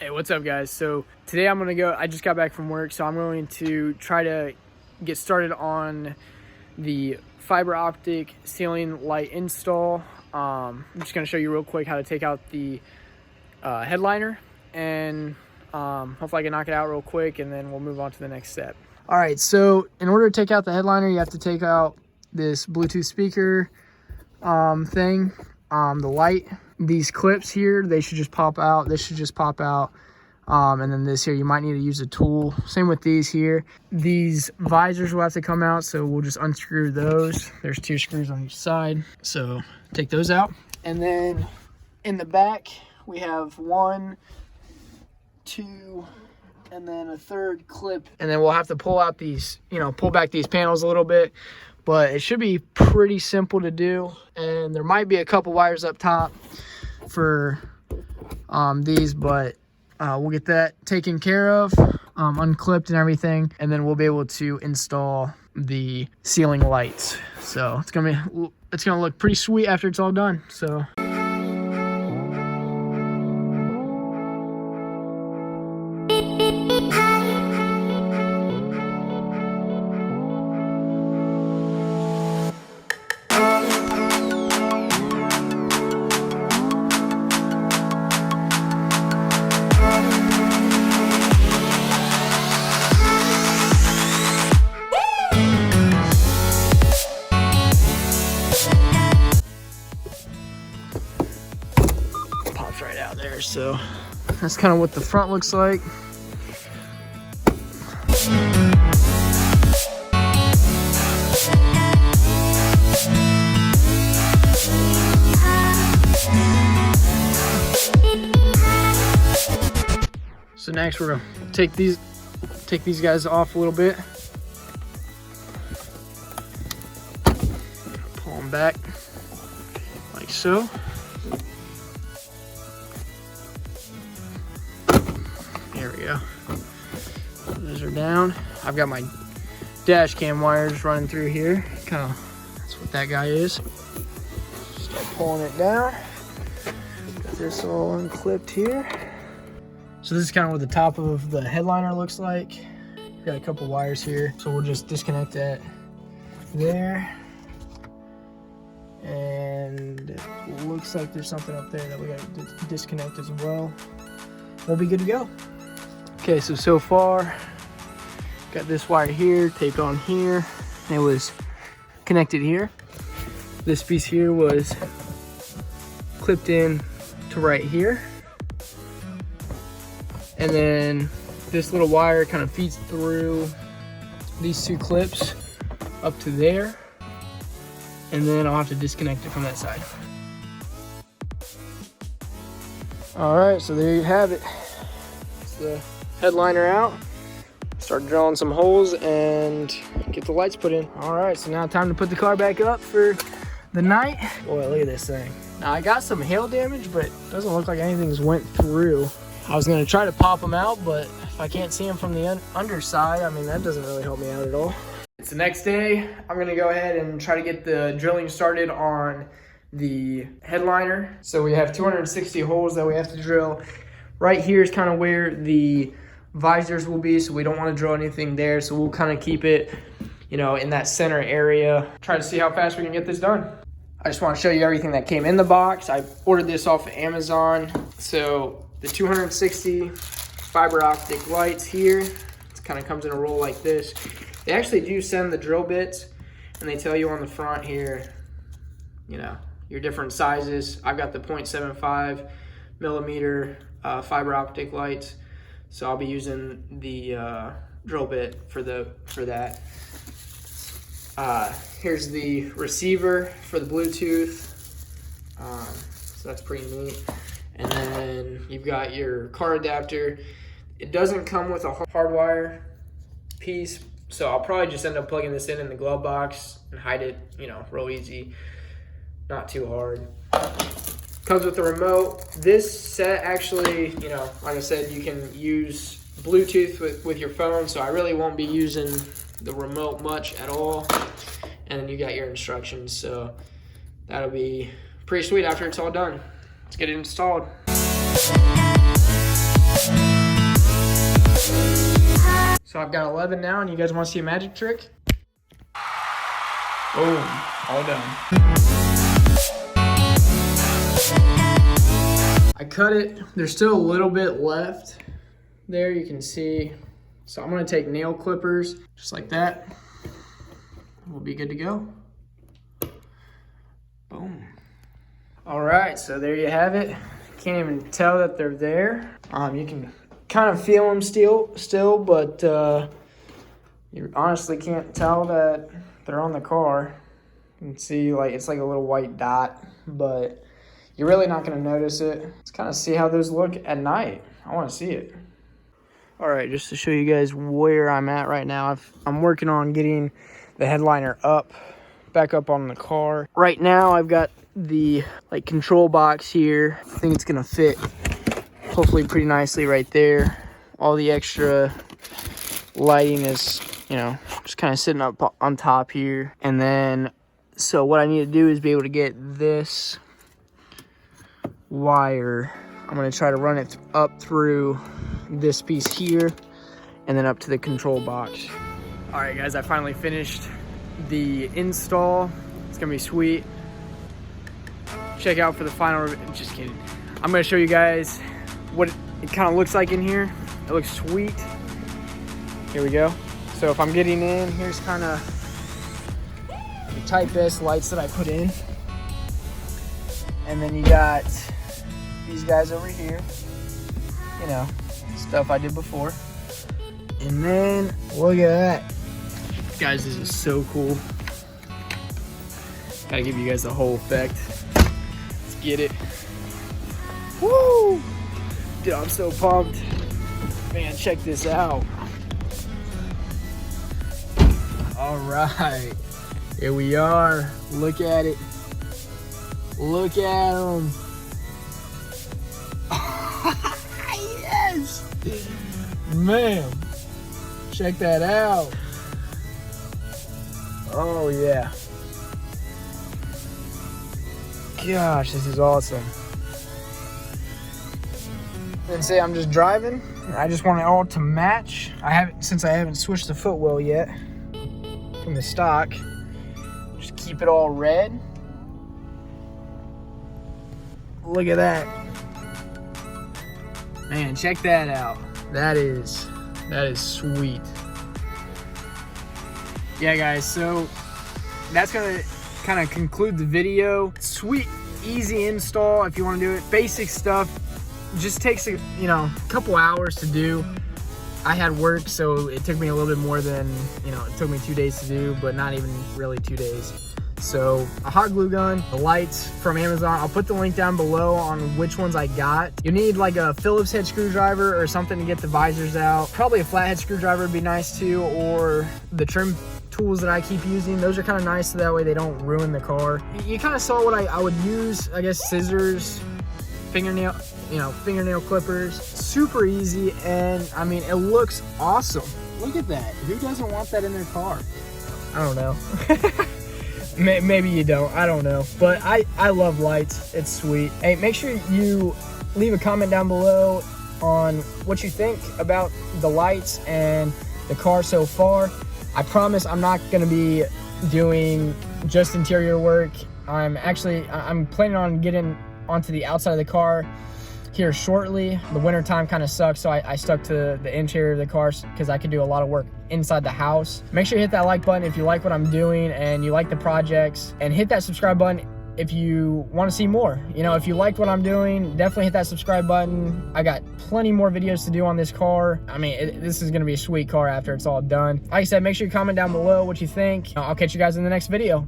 Hey, what's up guys? So today I just got back from work, so I'm going to try to get started on the fiber optic ceiling light install. I'm just going to show you real quick how to take out the headliner, and hopefully I can knock it out real quick, and then we'll move on to the next step. All right, so in order to take out the headliner, you have to take out this Bluetooth speaker thing, the light. These clips here, they should just pop out. This should just pop out. And then this here, you might need to use a tool. Same with these here. These visors will have to come out, so we'll just unscrew those. There's 2 screws on each side, so take those out. And then in the back, we have 1, 2, and then a 3rd clip. And then we'll have to pull out these, pull back these panels a little bit, but it should be pretty simple to do. And there might be a couple wires up top for these, but we'll get that taken care of, unclipped and everything, and then we'll be able to install the ceiling lights. So it's gonna look pretty sweet after it's all done. So right out there. So that's kind of what the front looks like. So next we're gonna take these guys off a little bit, pull them back like so. There we go. Those are down. I've got my dash cam wires running through here. That's what that guy is. Start pulling it down. Got this all unclipped here. So this is kind of what the top of the headliner looks like. Got a couple wires here, so we'll just disconnect that there. And it looks like there's something up there that we got to disconnect as well. We'll be good to go. Okay, so far, got this wire here, taped on here. It was connected here. This piece here was clipped in to right here. And then this little wire kind of feeds through these 2 clips up to there. And then I'll have to disconnect it from that side. All right, so there you have it. It's the headliner out. Start drilling some holes and get the lights put in. All right, so now time to put the car back up for the night. Boy, look at this thing. Now I got some hail damage, but it doesn't look like anything's went through. I was gonna try to pop them out, but if I can't see them from the underside, I mean, that doesn't really help me out at all. It's the next day. I'm gonna go ahead and try to get the drilling started on the headliner. So we have 260 holes that we have to drill. Right here is kind of where the visors will be, so we don't want to drill anything there. So we'll kind of keep it, in that center area. Try to see how fast we can get this done. I just want to show you everything that came in the box. I ordered this off of Amazon. So the 260 fiber optic lights here, it kind of comes in a roll like this. They actually do send the drill bits, and they tell you on the front here, your different sizes. I've got the 0.75 millimeter fiber optic lights, so I'll be using the drill bit for that. Here's the receiver for the Bluetooth, so that's pretty neat. And then you've got your car adapter. It doesn't come with a hardwire piece, so I'll probably just end up plugging this in the glove box and hide it, real easy, not too hard. Comes with the remote. This set actually, like I said, you can use Bluetooth with your phone, so I really won't be using the remote much at all. And then you got your instructions, so that'll be pretty sweet after it's all done. Let's get it installed. So I've got 11 now, and you guys want to see a magic trick? Boom, all done. I cut it. There's still a little bit left there, you can see. So I'm gonna take nail clippers, just like that. We'll be good to go. Boom. All right, so there you have it. Can't even tell that they're there. You can kind of feel them still, but you honestly can't tell that they're on the car. You can see like it's like a little white dot, but you're really not gonna notice it. Let's kind of see how those look at night. I wanna see it. All right, just to show you guys where I'm at right now, I'm working on getting the headliner back up on the car. Right now, I've got the like control box here. I think it's gonna fit hopefully pretty nicely right there. All the extra lighting is, you know, just kind of sitting up on top here. And then, so what I need to do is be able to get this wire. I'm gonna try to run it up through this piece here and then up to the control box. All right, guys, I finally finished the install. It's gonna be sweet. Check out for the final, just kidding. I'm gonna show you guys what it kind of looks like in here. It looks sweet. Here we go. So if I'm getting in, here's kind of the Type S lights that I put in. And then you got these guys over here. You know, stuff I did before. And then look at that. Guys, this is so cool. Gotta give you guys the whole effect. Let's get it. Woo! Dude, I'm so pumped. Man, check this out. All right, here we are. Look at it. Look at them. Yes! Man, check that out. Oh yeah. Gosh, this is awesome. And say I'm just driving. I just want it all to match. Since I haven't switched the footwell yet from the stock. Just keep it all red. Look at that. Man, check that out. That is sweet. Yeah, guys, so that's gonna kind of conclude the video. Sweet, easy install if you want to do it. Basic stuff. Just takes a couple hours to do. I had work, so it took me a little bit more than, it took me 2 days to do, but not even really 2 days. So a hot glue gun, the lights from Amazon. I'll put the link down below on which ones I got. You need like a Phillips head screwdriver or something to get the visors out. Probably a flathead screwdriver would be nice too, or the trim tools that I keep using. Those are kind of nice so that way they don't ruin the car. You kind of saw what I would use, I guess, scissors, fingernail clippers. Super easy, and I mean, it looks awesome. Look at that. Who doesn't want that in their car? I don't know. Maybe you don't, I don't know. But I love lights, it's sweet. Hey, make sure you leave a comment down below on what you think about the lights and the car so far. I promise I'm not gonna be doing just interior work. I'm planning on getting onto the outside of the car here shortly. The winter time kind of sucks, so I stuck to the interior of the car because I could do a lot of work inside the house. Make sure you hit that like button if you like what I'm doing and you like the projects, and hit that subscribe button if you want to see more. If you like what I'm doing, definitely hit that subscribe button. I got plenty more videos to do on this car. I mean, this is gonna be a sweet car after it's all done. Like I said, make sure you comment down below what you think. I'll catch you guys in the next video.